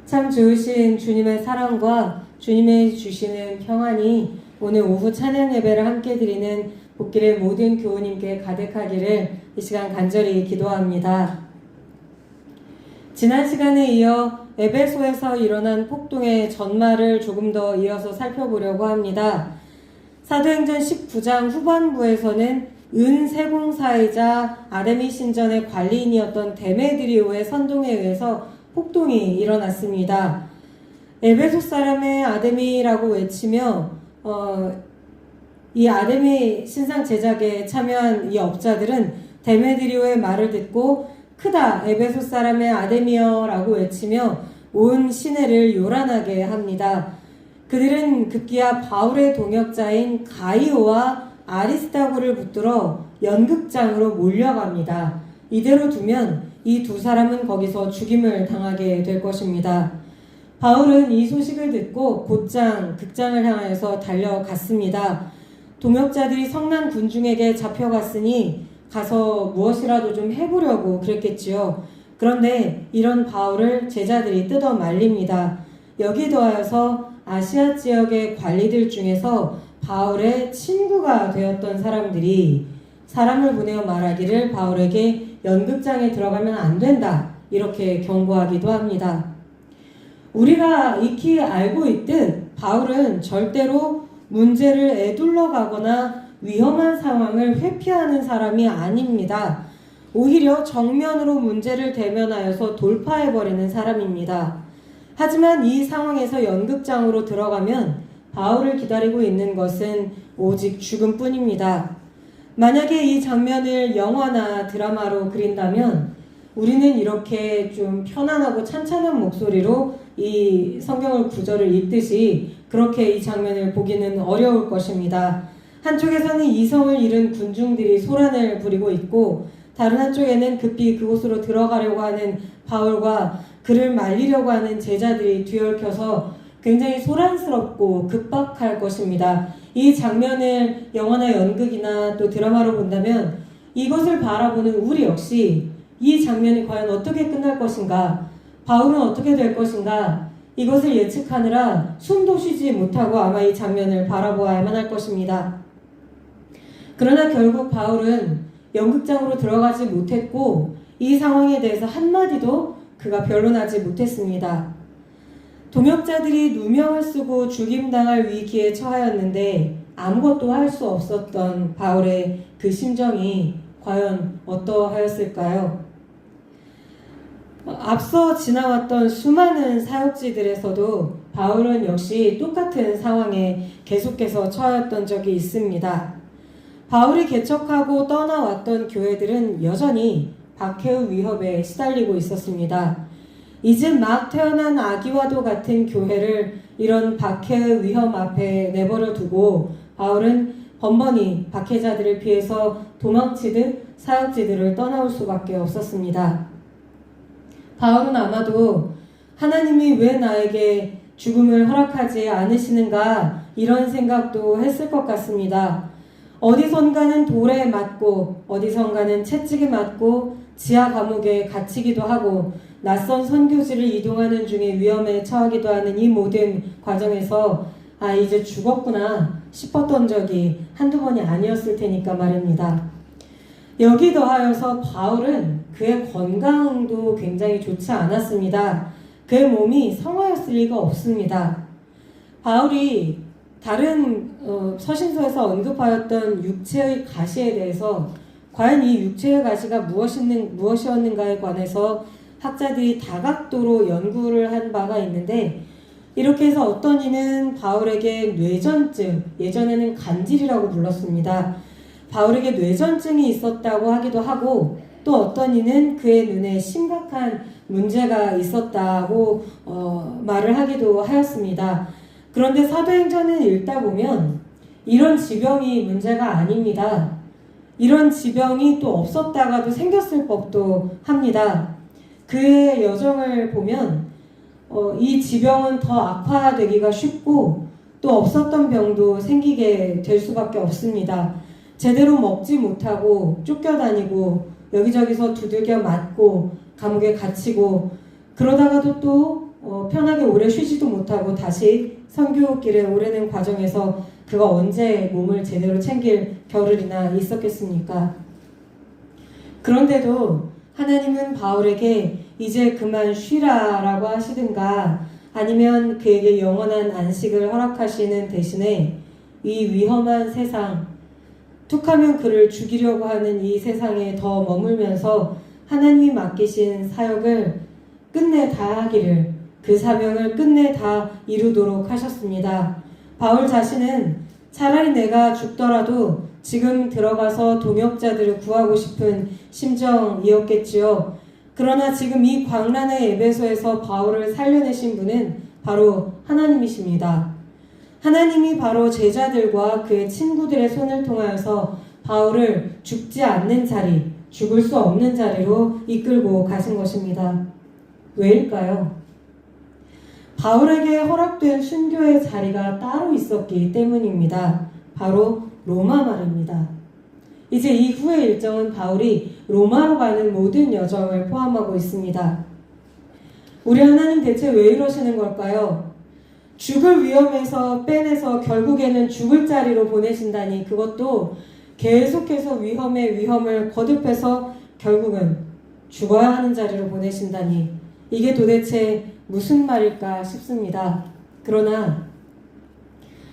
참 좋으신 주님의 사랑과 주님의 주시는 평안이 오늘 오후 찬양 예배를 함께 드리는 복길의 모든 교우님께 가득하기를 이 시간 간절히 기도합니다. 지난 시간에 이어 에베소에서 일어난 폭동의 전말을 조금 더 이어서 살펴보려고 합니다. 사도행전 19장 후반부에서는 은세공사이자 아데미 신전의 관리인이었던 데메드리오의 선동에 의해서 폭동이 일어났습니다. 에베소 사람의 아데미라고 외치며 이 아데미 신상 제작에 참여한 이 업자들은 데메드리오의 말을 듣고 크다 에베소 사람의 아데미여라고 외치며 온 시내를 요란하게 합니다. 그들은 급기야 바울의 동역자인 가이오와 아리스타고를 붙들어 연극장으로 몰려갑니다. 이대로 두면 이 두 사람은 거기서 죽임을 당하게 될 것입니다. 바울은 이 소식을 듣고 곧장 극장을 향하여서 달려갔습니다. 동역자들이 성난 군중에게 잡혀갔으니 가서 무엇이라도 좀 해보려고 그랬겠지요. 그런데 이런 바울을 제자들이 뜯어 말립니다. 여기 더하여서 아시아 지역의 관리들 중에서 바울의 친구가 되었던 사람들이 사람을 보내어 말하기를 바울에게 연극장에 들어가면 안 된다, 이렇게 경고하기도 합니다. 우리가 익히 알고 있듯 바울은 절대로 문제를 에둘러 가거나 위험한 상황을 회피하는 사람이 아닙니다. 오히려 정면으로 문제를 대면하여서 돌파해버리는 사람입니다. 하지만 이 상황에서 연극장으로 들어가면 바울을 기다리고 있는 것은 오직 죽음뿐입니다. 만약에 이 장면을 영화나 드라마로 그린다면 우리는 이렇게 좀 편안하고 찬찬한 목소리로 이 성경을 구절을 읽듯이 그렇게 이 장면을 보기는 어려울 것입니다. 한쪽에서는 이성을 잃은 군중들이 소란을 부리고 있고 다른 한쪽에는 급히 그곳으로 들어가려고 하는 바울과 그를 말리려고 하는 제자들이 뒤엉켜서 굉장히 소란스럽고 급박할 것입니다. 이 장면을 영화나 연극이나 또 드라마로 본다면 이것을 바라보는 우리 역시 이 장면이 과연 어떻게 끝날 것인가, 바울은 어떻게 될 것인가, 이것을 예측하느라 숨도 쉬지 못하고 아마 이 장면을 바라보아야만 할 것입니다. 그러나 결국 바울은 연극장으로 들어가지 못했고 이 상황에 대해서 한마디도 그가 변론하지 못했습니다. 동역자들이 누명을 쓰고 죽임당할 위기에 처하였는데 아무것도 할 수 없었던 바울의 그 심정이 과연 어떠하였을까요? 앞서 지나왔던 수많은 사역지들에서도 바울은 역시 똑같은 상황에 계속해서 처하였던 적이 있습니다. 바울이 개척하고 떠나왔던 교회들은 여전히 박해의 위협에 시달리고 있었습니다. 이제 막 태어난 아기와도 같은 교회를 이런 박해의 위험 앞에 내버려 두고 바울은 번번이 박해자들을 피해서 도망치듯 사역지들을 떠나올 수밖에 없었습니다. 바울은 아마도 하나님이 왜 나에게 죽음을 허락하지 않으시는가, 이런 생각도 했을 것 같습니다. 어디선가는 돌에 맞고 어디선가는 채찍에 맞고 지하 감옥에 갇히기도 하고 낯선 선교지를 이동하는 중에 위험에 처하기도 하는 이 모든 과정에서 이제 죽었구나 싶었던 적이 한두 번이 아니었을 테니까 말입니다. 여기 더하여서 바울은 그의 건강도 굉장히 좋지 않았습니다. 그의 몸이 성하였을 리가 없습니다. 바울이 다른 서신서에서 언급하였던 육체의 가시에 대해서 과연 이 육체의 가시가 무엇이었는가에 관해서 학자들이 다각도로 연구를 한 바가 있는데, 이렇게 해서 어떤 이는 바울에게 뇌전증, 예전에는 간질이라고 불렀습니다. 바울에게 뇌전증이 있었다고 하기도 하고, 또 어떤 이는 그의 눈에 심각한 문제가 있었다고 말을 하기도 하였습니다. 그런데 사도행전을 읽다 보면 이런 지병이 문제가 아닙니다. 이런 지병이 또 없었다가도 생겼을 법도 합니다. 그의 여정을 보면 이 지병은 더 악화되기가 쉽고 또 없었던 병도 생기게 될 수밖에 없습니다. 제대로 먹지 못하고 쫓겨다니고 여기저기서 두들겨 맞고 감옥에 갇히고 그러다가도 또 편하게 오래 쉬지도 못하고 다시 선교길에 오르는 과정에서 그가 언제 몸을 제대로 챙길 겨를이나 있었겠습니까? 그런데도 하나님은 바울에게 이제 그만 쉬라라고 하시든가 아니면 그에게 영원한 안식을 허락하시는 대신에 이 위험한 세상, 툭하면 그를 죽이려고 하는 이 세상에 더 머물면서 하나님이 맡기신 사역을 끝내 다 하기를, 그 사명을 끝내 다 이루도록 하셨습니다. 바울 자신은 차라리 내가 죽더라도 지금 들어가서 동역자들을 구하고 싶은 심정이었겠지요. 그러나 지금 이 광란의 에베소에서 바울을 살려내신 분은 바로 하나님이십니다. 하나님이 바로 제자들과 그의 친구들의 손을 통하여서 바울을 죽지 않는 자리, 죽을 수 없는 자리로 이끌고 가신 것입니다. 왜일까요? 바울에게 허락된 순교의 자리가 따로 있었기 때문입니다. 바로 로마 말입니다. 이제 이후의 일정은 바울이 로마로 가는 모든 여정을 포함하고 있습니다. 우리 하나님 대체 왜 이러시는 걸까요? 죽을 위험에서 빼내서 결국에는 죽을 자리로 보내신다니, 그것도 계속해서 위험에 위험을 거듭해서 결국은 죽어야 하는 자리로 보내신다니, 이게 도대체 무슨 말일까 싶습니다. 그러나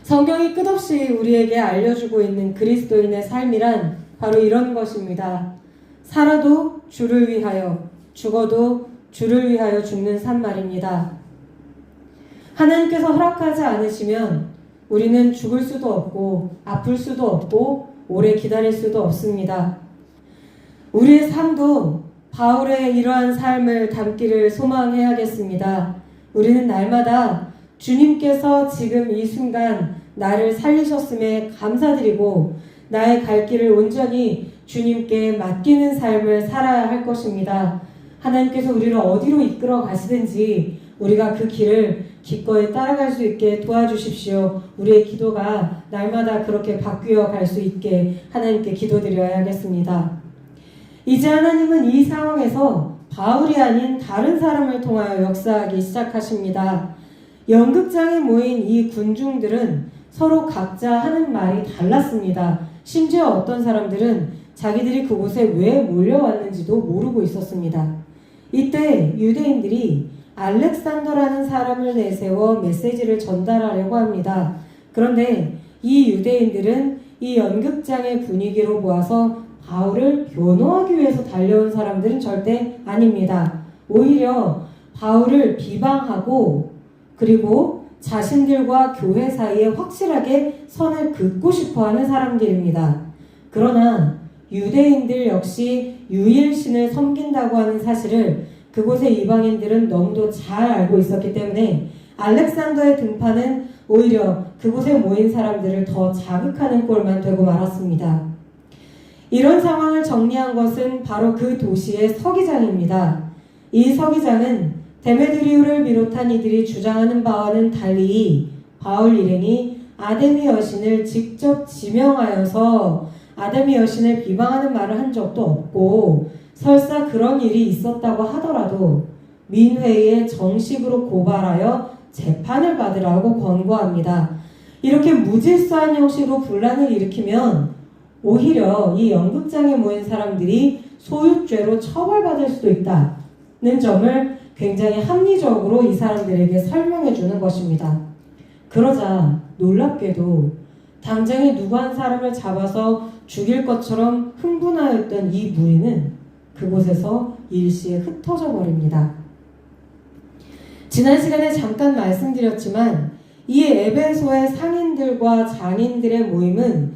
성경이 끝없이 우리에게 알려주고 있는 그리스도인의 삶이란 바로 이런 것입니다. 살아도 주를 위하여, 죽어도 주를 위하여 죽는 삶 말입니다. 하나님께서 허락하지 않으시면 우리는 죽을 수도 없고 아플 수도 없고 오래 기다릴 수도 없습니다. 우리의 삶도 바울의 이러한 삶을 담기를 소망해야겠습니다. 우리는 날마다 주님께서 지금 이 순간 나를 살리셨음에 감사드리고 나의 갈 길을 온전히 주님께 맡기는 삶을 살아야 할 것입니다. 하나님께서 우리를 어디로 이끌어 가시든지 우리가 그 길을 기꺼이 따라갈 수 있게 도와주십시오. 우리의 기도가 날마다 그렇게 바뀌어 갈 수 있게 하나님께 기도드려야 하겠습니다. 이제 하나님은 이 상황에서 바울이 아닌 다른 사람을 통하여 역사하기 시작하십니다. 연극장에 모인 이 군중들은 서로 각자 하는 말이 달랐습니다. 심지어 어떤 사람들은 자기들이 그곳에 왜 몰려왔는지도 모르고 있었습니다. 이때 유대인들이 알렉산더라는 사람을 내세워 메시지를 전달하려고 합니다. 그런데 이 유대인들은 이 연극장의 분위기로 보아서 바울을 변호하기 위해서 달려온 사람들은 절대 아닙니다. 오히려 바울을 비방하고 그리고 자신들과 교회 사이에 확실하게 선을 긋고 싶어하는 사람들입니다. 그러나 유대인들 역시 유일신을 섬긴다고 하는 사실을 그곳의 이방인들은 너무도 잘 알고 있었기 때문에 알렉산더의 등판은 오히려 그곳에 모인 사람들을 더 자극하는 꼴만 되고 말았습니다. 이런 상황을 정리한 것은 바로 그 도시의 서기장입니다. 이 서기장은 데메드리우를 비롯한 이들이 주장하는 바와는 달리 바울 일행이 아데미 여신을 직접 지명하여서 아데미 여신을 비방하는 말을 한 적도 없고, 설사 그런 일이 있었다고 하더라도 민회의에 정식으로 고발하여 재판을 받으라고 권고합니다. 이렇게 무질서한 형식으로 분란을 일으키면 오히려 이 연극장에 모인 사람들이 소유죄로 처벌받을 수도 있다는 점을 굉장히 합리적으로 이 사람들에게 설명해 주는 것입니다. 그러자 놀랍게도 당장에 누구 한 사람을 잡아서 죽일 것처럼 흥분하였던 이 무리는 그곳에서 일시에 흩어져 버립니다. 지난 시간에 잠깐 말씀드렸지만 이 에베소의 상인들과 장인들의 모임은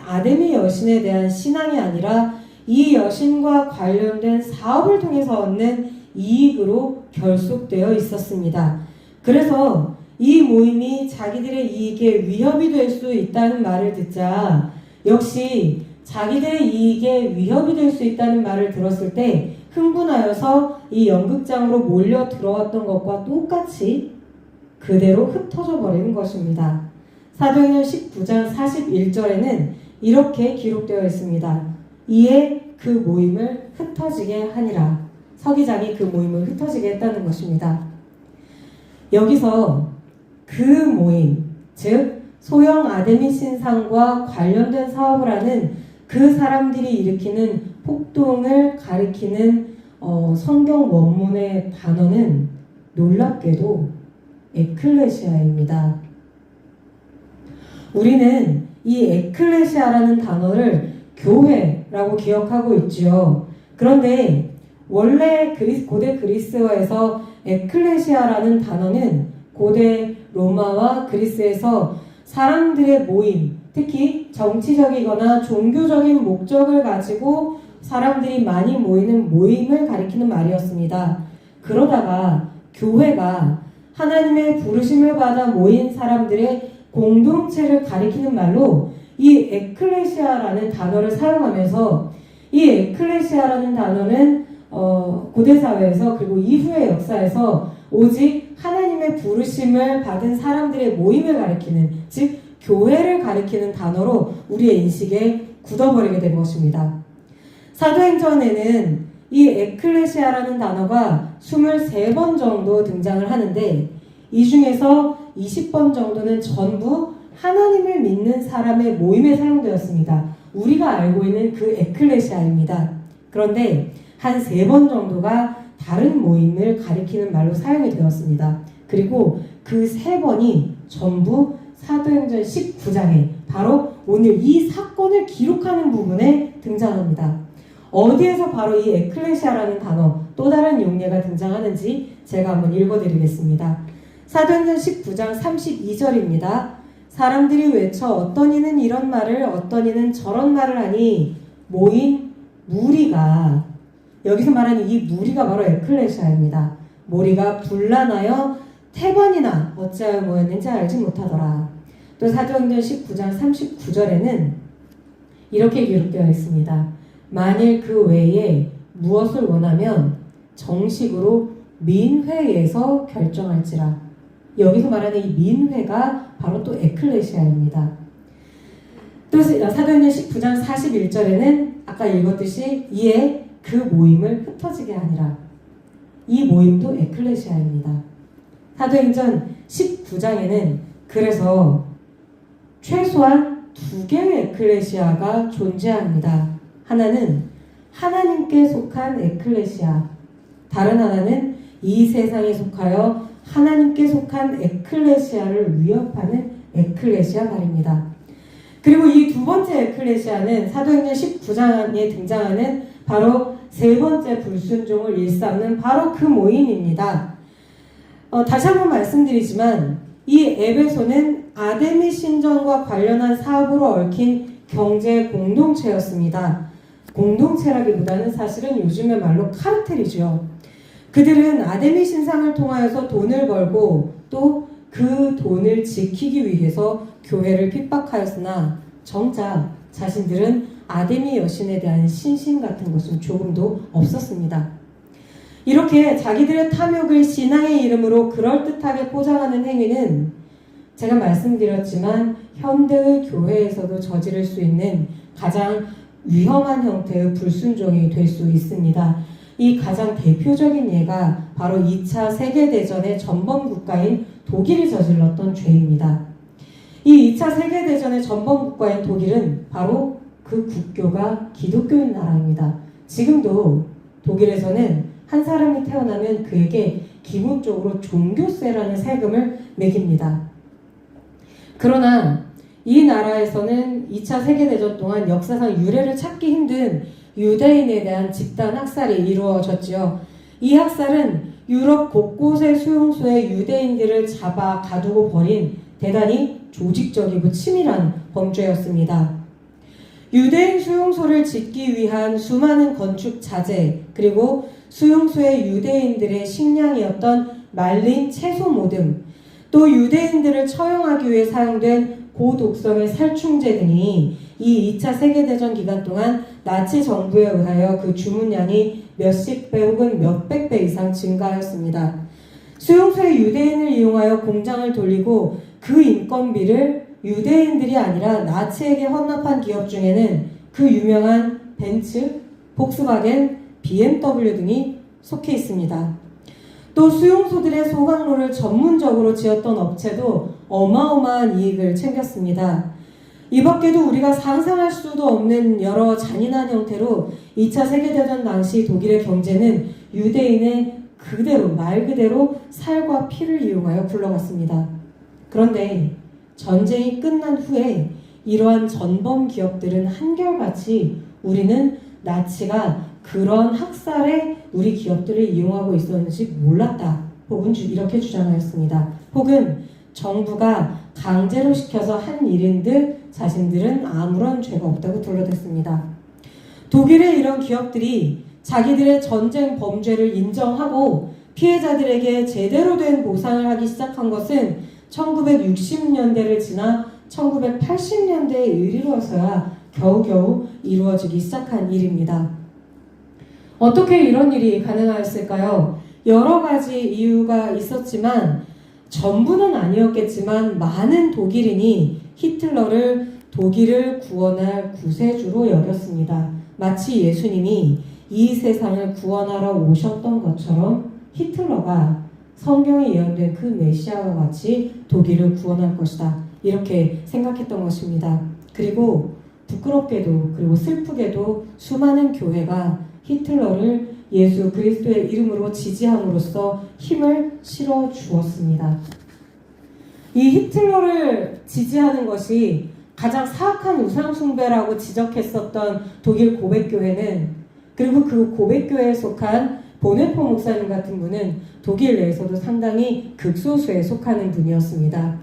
아데미 여신에 대한 신앙이 아니라 이 여신과 관련된 사업을 통해서 얻는 이익으로 결속되어 있었습니다. 그래서 이 모임이 자기들의 이익에 위협이 될 수 있다는 말을 듣자 역시 자기들의 이익에 위협이 될 수 있다는 말을 들었을 때 흥분하여서 이 연극장으로 몰려 들어왔던 것과 똑같이 그대로 흩어져 버리는 것입니다. 사도행전 19장 41절에는 이렇게 기록되어 있습니다. 이에 그 모임을 흩어지게 하니라. 서기장이 그 모임을 흩어지게 했다는 것입니다. 여기서 그 모임, 즉 소형 아데미 신상과 관련된 사업을 하는 그 사람들이 일으키는 폭동을 가리키는 성경 원문의 단어는 놀랍게도 에클레시아입니다. 우리는 이 에클레시아라는 단어를 교회라고 기억하고 있지요. 그런데 원래 고대 그리스어에서 에클레시아라는 단어는 고대 로마와 그리스에서 사람들의 모임, 특히 정치적이거나 종교적인 목적을 가지고 사람들이 많이 모이는 모임을 가리키는 말이었습니다. 그러다가 교회가 하나님의 부르심을 받아 모인 사람들의 공동체를 가리키는 말로 이 에클레시아라는 단어를 사용하면서 이 에클레시아라는 단어는 고대 사회에서 그리고 이후의 역사에서 오직 하나님의 부르심을 받은 사람들의 모임을 가리키는, 즉 교회를 가리키는 단어로 우리의 인식에 굳어버리게 된 것입니다. 사도행전에는 이 에클레시아라는 단어가 23번 정도 등장을 하는데 이 중에서 20번 정도는 전부 하나님을 믿는 사람의 모임에 사용되었습니다. 우리가 알고 있는 그 에클레시아입니다. 그런데 한 3번 정도가 다른 모임을 가리키는 말로 사용이 되었습니다. 그리고 그 3번이 전부 사도행전 19장에 바로 오늘 이 사건을 기록하는 부분에 등장합니다. 어디에서 바로 이 에클레시아라는 단어, 또 다른 용례가 등장하는지 제가 한번 읽어드리겠습니다. 사도행전 19장 32절입니다. 사람들이 외쳐 어떤 이는 이런 말을 어떤 이는 저런 말을 하니 모인 무리가, 여기서 말하는 이 무리가 바로 에클레시아입니다. 무리가 분란하여 태반이나 어찌하여 모였는지 알지 못하더라. 또 사도행전 19장 39절에는 이렇게 기록되어 있습니다. 만일 그 외에 무엇을 원하면 정식으로 민회에서 결정할지라. 여기서 말하는 이 민회가 바로 또 에클레시아입니다. 또 사도행전 19장 41절에는 아까 읽었듯이 이에 그 모임을 흩어지게 하니라. 이 모임도 에클레시아입니다. 사도행전 19장에는 그래서 최소한 2개의 에클레시아가 존재합니다. 하나는 하나님께 속한 에클레시아, 다른 하나는 이 세상에 속하여 하나님께 속한 에클레시아를 위협하는 에클레시아 말입니다. 그리고 이 두 번째 에클레시아는 사도행전 19장에 등장하는 바로 세 번째 불순종을 일삼는 바로 그 모임입니다. 다시 한번 말씀드리지만 이 에베소는 아데미 신전과 관련한 사업으로 얽힌 경제 공동체였습니다. 공동체라기보다는 사실은 요즘의 말로 카르텔이죠. 그들은 아데미 신상을 통하여서 돈을 벌고 또 그 돈을 지키기 위해서 교회를 핍박하였으나 정작 자신들은 아데미 여신에 대한 신심 같은 것은 조금도 없었습니다. 이렇게 자기들의 탐욕을 신앙의 이름으로 그럴듯하게 포장하는 행위는 제가 말씀드렸지만 현대의 교회에서도 저지를 수 있는 가장 위험한 형태의 불순종이 될 수 있습니다. 이 가장 대표적인 예가 바로 2차 세계대전의 전범국가인 독일이 저질렀던 죄입니다. 이 2차 세계대전의 전범국가인 독일은 바로 그 국교가 기독교인 나라입니다. 지금도 독일에서는 한 사람이 태어나면 그에게 기본적으로 종교세라는 세금을 매깁니다. 그러나 이 나라에서는 2차 세계대전 동안 역사상 유례를 찾기 힘든 유대인에 대한 집단 학살이 이루어졌지요. 이 학살은 유럽 곳곳의 수용소에 유대인들을 잡아 가두고 버린 대단히 조직적이고 치밀한 범죄였습니다. 유대인 수용소를 짓기 위한 수많은 건축 자재, 그리고 수용소의 유대인들의 식량이었던 말린 채소 모듬, 또 유대인들을 처형하기 위해 사용된 고독성의 살충제 등이 이 2차 세계대전 기간 동안 나치 정부에 의하여 그 주문량이 몇십 배 혹은 몇백 배 이상 증가하였습니다. 수용소의 유대인을 이용하여 공장을 돌리고 그 인건비를 유대인들이 아니라 나치에게 헌납한 기업 중에는 그 유명한 벤츠, 폭스바겐, BMW 등이 속해 있습니다. 또 수용소들의 소각로를 전문적으로 지었던 업체도 어마어마한 이익을 챙겼습니다. 이 밖에도 우리가 상상할 수도 없는 여러 잔인한 형태로 2차 세계대전 당시 독일의 경제는 유대인의 말 그대로 살과 피를 이용하여 굴러갔습니다. 그런데 전쟁이 끝난 후에 이러한 전범 기업들은 한결같이 우리는 나치가 그런 학살에 우리 기업들을 이용하고 있었는지 몰랐다. 혹은 이렇게 주장하였습니다. 혹은 정부가 강제로 시켜서 한 일인 듯 자신들은 아무런 죄가 없다고 둘러댔습니다. 독일의 이런 기업들이 자기들의 전쟁 범죄를 인정하고 피해자들에게 제대로 된 보상을 하기 시작한 것은 1960년대를 지나 1980년대에 이르러서야 겨우겨우 이루어지기 시작한 일입니다. 어떻게 이런 일이 가능하였을까요? 여러 가지 이유가 있었지만 전부는 아니었겠지만 많은 독일인이 히틀러를 독일을 구원할 구세주로 여겼습니다. 마치 예수님이 이 세상을 구원하러 오셨던 것처럼 히틀러가 성경에 예언된 그 메시아와 같이 독일을 구원할 것이다. 이렇게 생각했던 것입니다. 그리고 부끄럽게도 그리고 슬프게도 수많은 교회가 히틀러를 예수 그리스도의 이름으로 지지함으로써 힘을 실어 주었습니다. 이 히틀러를 지지하는 것이 가장 사악한 우상숭배라고 지적했었던 독일 고백교회는, 그리고 그 고백교회에 속한 보네포 목사님 같은 분은 독일 내에서도 상당히 극소수에 속하는 분이었습니다.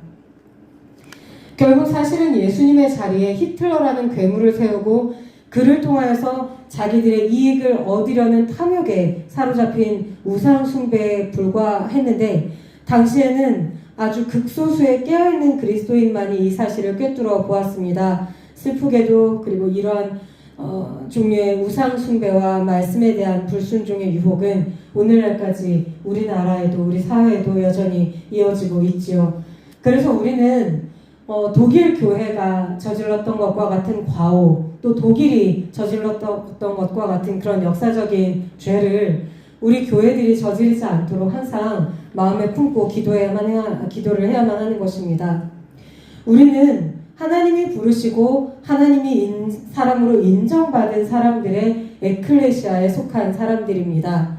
결국 사실은 예수님의 자리에 히틀러라는 괴물을 세우고 그를 통하여서 자기들의 이익을 얻으려는 탐욕에 사로잡힌 우상숭배에 불과했는데, 당시에는 아주 극소수의 깨어있는 그리스도인만이 이 사실을 꿰뚫어 보았습니다. 슬프게도 그리고 이러한 종류의 우상숭배와 말씀에 대한 불순종의 유혹은 오늘날까지 우리나라에도 우리 사회에도 여전히 이어지고 있지요. 그래서 우리는 독일 교회가 저질렀던 것과 같은 과오, 또 독일이 저질렀던 것과 같은 그런 역사적인 죄를 우리 교회들이 저지르지 않도록 항상 마음에 품고 기도를 해야만 하는 것입니다. 우리는 하나님이 부르시고 하나님이 사람으로 인정받은 사람들의 에클레시아에 속한 사람들입니다.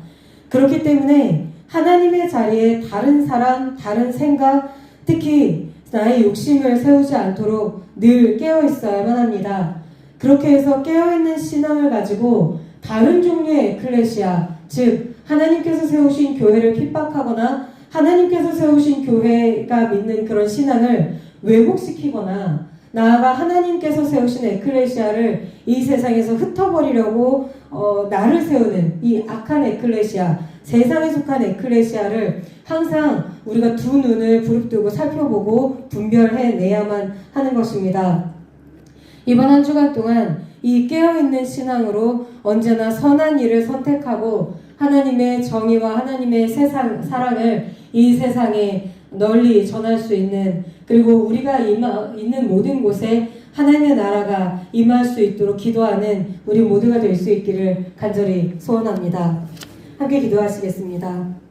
그렇기 때문에 하나님의 자리에 다른 사람, 다른 생각, 특히 나의 욕심을 세우지 않도록 늘 깨어 있어야만 합니다. 그렇게 해서 깨어있는 신앙을 가지고 다른 종류의 에클레시아, 즉 하나님께서 세우신 교회를 핍박하거나 하나님께서 세우신 교회가 믿는 그런 신앙을 왜곡시키거나 나아가 하나님께서 세우신 에클레시아를 이 세상에서 흩어버리려고 나를 세우는 이 악한 에클레시아, 세상에 속한 에클레시아를 항상 우리가 두 눈을 부릅뜨고 살펴보고 분별해내야만 하는 것입니다. 이번 한 주간 동안 이 깨어있는 신앙으로 언제나 선한 일을 선택하고 하나님의 정의와 하나님의 사랑을 이 세상에 널리 전할 수 있는, 그리고 우리가 있는 모든 곳에 하나님의 나라가 임할 수 있도록 기도하는 우리 모두가 될 수 있기를 간절히 소원합니다. 함께 기도하시겠습니다.